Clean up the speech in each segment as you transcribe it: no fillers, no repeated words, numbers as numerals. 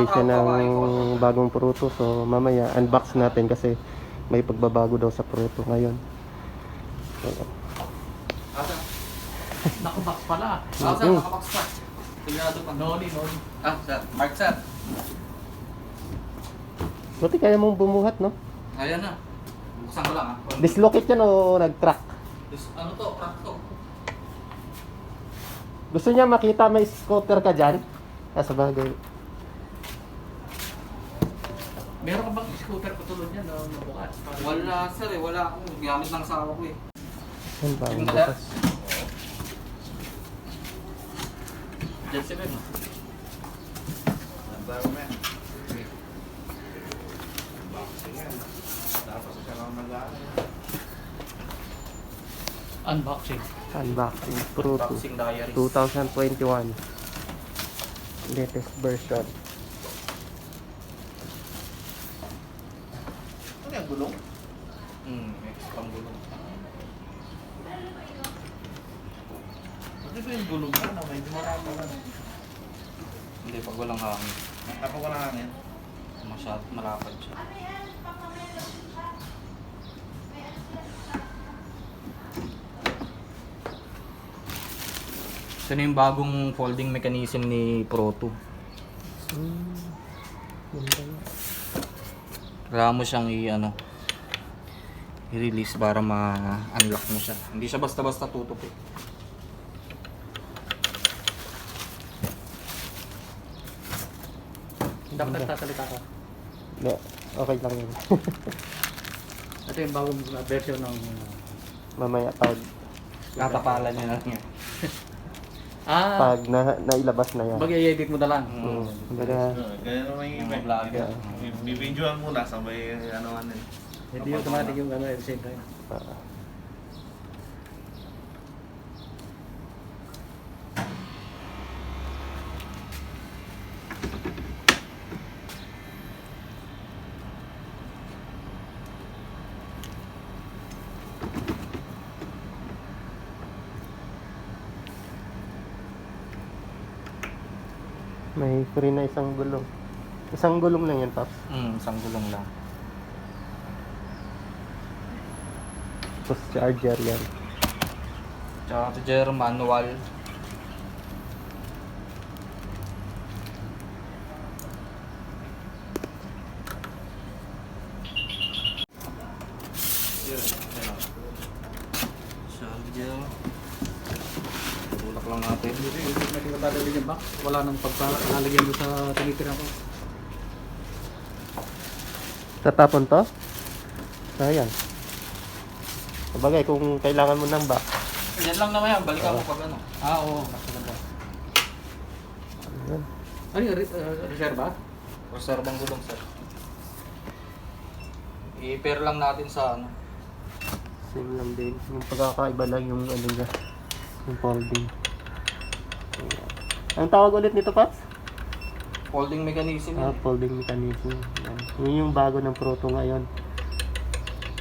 bumili siya ng bagong pruto. So mamaya unbox natin kasi may pagbabago daw sa pruto ngayon. So, Nakabox pala. Ah, sir, nakabox pa. Sigurado pa. Noni. Ah, sir. Mark, sir. buti kaya mong bumuhat, no? Ayan na. Buksan ko lang, ah. Dislocate yan o nag-crack? Ano to? Crack to. Gusto niya makita may scooter ka dyan? Sa bagay. Meron ka bang scooter patulad niya na bukas? Wala, sir, eh. Wala akong gamit ng asawa ko, eh. Yan ba? Yung Bukas. Diyan si Ben, no? Unboxing. Unboxing Pruto Boxing Diaries. 2021. Latest version. Ano yung gulong? May panggulong. Ano ba yung gulong na? Ano? Medyo marami ka na. Hindi, pag walang hangin. Tapos wala hangin. Masyad, malapad siya. Ito na yung bagong folding mechanism ni Pro 2. Kailangan mo siyang i-release para ma-unlock mo siya. Hindi siya basta-basta tutup, eh. Dapat nagsasalita ka. No, okay lang yun. Ito yung bagong version ng... Mamaya pag Tatapalan niya lang yan. pag nailabas na yan. Mag-i-edit mo na lang. Kumbaga, Ganyan naman yung Mga iba. vlogger. Bibidyoan muna sabay ano eh. Hindi automatic yung at the same time. may free na isang gulong. Isang gulong lang yan, Pops. Isang gulong lang. Tapos charger yan. Tsaka ito dyan, manual. Charger. Tulak lang natin. Hindi ko dadalhin yung box. Wala nang pagkalalagyan mo sa tinitira ko. Tatapon to? Sayang. Sabagay, kung kailangan mo ng box. Yan lang naman yan. Balikan mo pag ano. Oo. Nakaganda. Ayan. Ano yung reserva? Reservang gulong, sir. I-pair lang natin sa ano. Same lang din. Yung pagkakaiba lang yung ano niya. Yung folding. Ayan. Ang tawag ulit nito, Pops? Folding mechanism. Folding mechanism. Ayan. Yun yung bago ng Proto ngayon.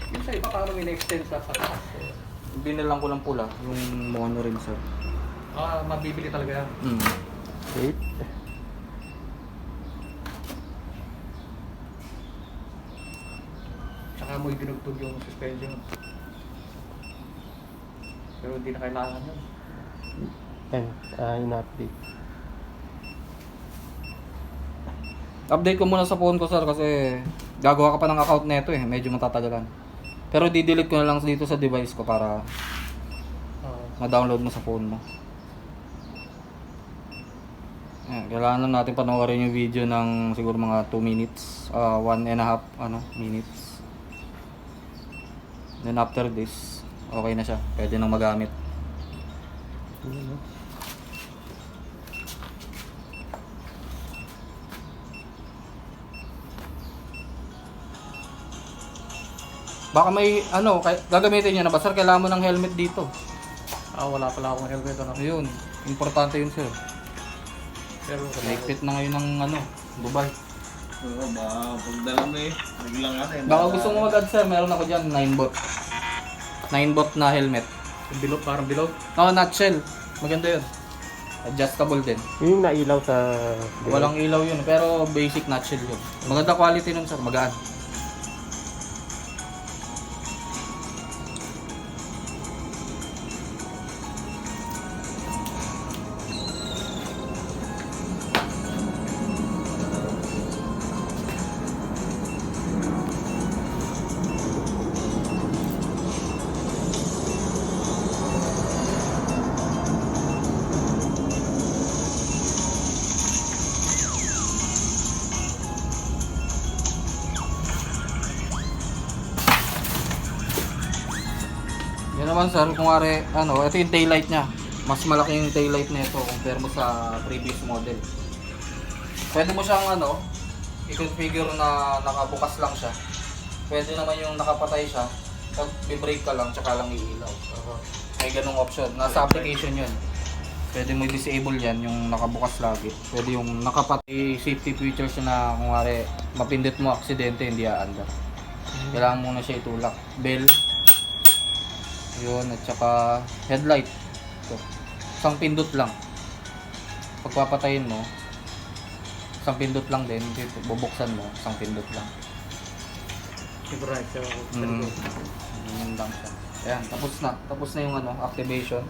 Yung sa iba, paano in-extend sa taas? Binilang ko ng pula. Yung mono rin, sir. Mabibili talaga yan. Wait. Tsaka mo dinugtog yung suspension. Pero hindi na kailangan yun. Ayan. In-update. Update ko muna sa phone ko, sir, kasi gagawa ka pa ng account neto eh. Medyo matatagalan. Pero di-delete ko na lang dito sa device ko para ma-download mo sa phone mo. Ayan, kailangan lang natin panoorin yung video ng siguro mga 2 minutes. 1.5 minutes. Then after this, okay na siya. Pwede nang magamit. Ayan, oh. Baka may gagamitin nyo na ba, sir? Kailangan mo ng helmet dito. Wala pala akong helmet. Ayun, importante yun, sir. Pero Naipit na ngayon ng Dubai. Oo, pagdala mo eh. Biglang Baka gusto mo mag-add, sir, meron ako dyan, 9-bot. 9-bot na helmet. Bilog, parang bilog. Oo, nutshell. Maganda yun. Adjustable din. Yung nailaw sa... Walang ilaw yun, pero basic nutshell yun. Maganda quality nun sir, magaan. Yan naman sir, kung wari, ano, ito yung taillight niya. Mas malaki yung taillight nito compare mo sa previous model. Pwede mo siyang ano, i-configure na nakabukas lang siya. Pwede naman yung nakapatay siya. Pag i-brake ka lang, tsaka lang iilaw. May ganung option. Nasa application yun. Pwede mo i-disable yan, yung nakabukas lagi. Pwede yung nakapatay safety features na kung wari, mapindot mo aksidente, hindi aandar. Kailangan muna siya itulak. Bell. Yun, at saka headlight. Ito. Isang pindot lang. Pagpapatayin mo, isang pindot lang din. Dito, bubuksan mo, isang pindot lang. Right, so, Yun lang siya. Ayan, tapos na. Tapos na yung ano, activation.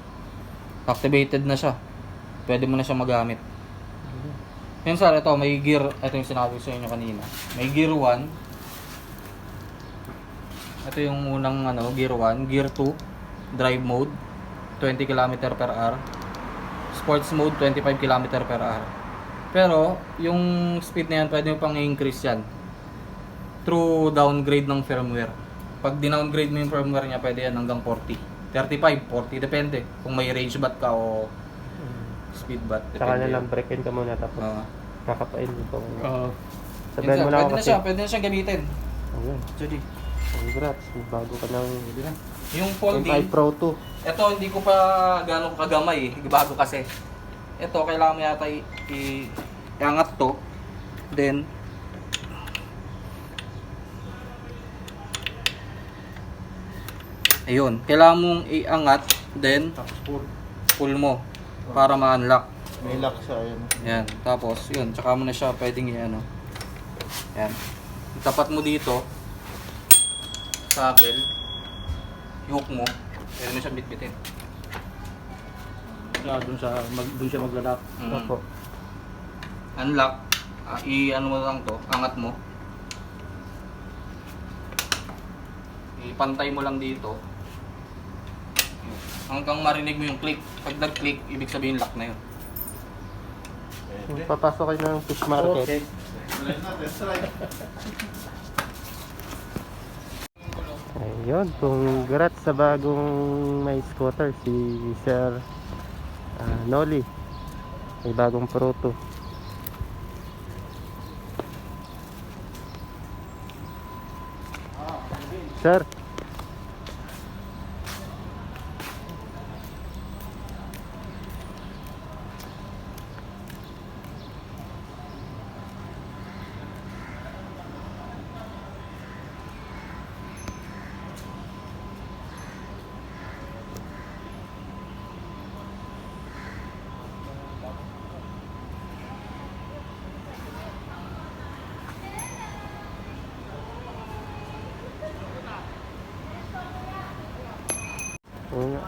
Activated na siya. Pwede mo na siya magamit. Yun sir, ito, may gear. Ito yung sinabi ko sa inyo kanina. May gear 1. Ito yung unang ano, gear 1. Gear 2. Drive mode 20 km/h, sports mode 25 km/h. Pero yung speed na yan pwede mo pang i-increase yan through downgrade ng firmware. Pag dinowngrade mo yung firmware niya, pwede yan hanggang 40, 35, 40, depende kung may range bat ka o speed bat, Saka depende. na lang break-in ka muna tapos kakapain mo itong... uh, Sabihan mo na ako kasi. Pwede na siya gamitin. Ayan. Actually, Congrats. Bago ka ng yung MI folding, Pro 2. ito hindi ko pa gano'ng kagamay eh, bago kasi. Ito kailangan mo yata iangat to. Then ayun, kailangan mong iangat, then pull mo para ma-unlock. May lock siya, yun. Yan, tapos yun, tsaka mo na siya pwedeng i-ano. Yan. Itapat mo dito sa bell. I-hook mo. Pwede mo siya bitbitin. doon siya maglalak. Opo. Unlock. I-ano mo lang to, angat mo. Ipantay mo lang dito. Hanggang marinig mo yung click. Pag nag-click, ibig sabihin lock na yun. Kung papasok kayo ng fish market, Okay. Let's try. ayun, congrats sa bagong may scooter, si Sir Nolly. May bagong Pro 2. Sir, oo nga.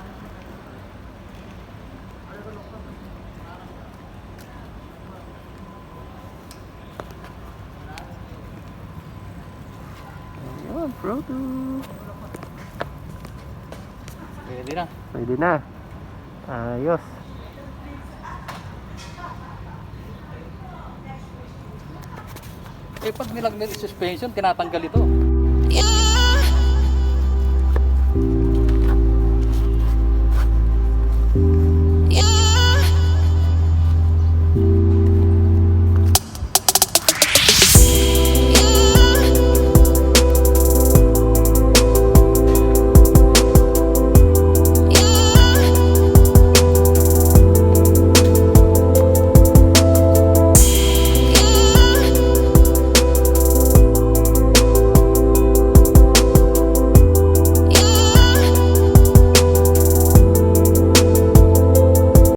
Ayun, Pro 2. Pwede na. Pwede na. Ayos. Eh, pag nilagay suspension, tinatanggal ito.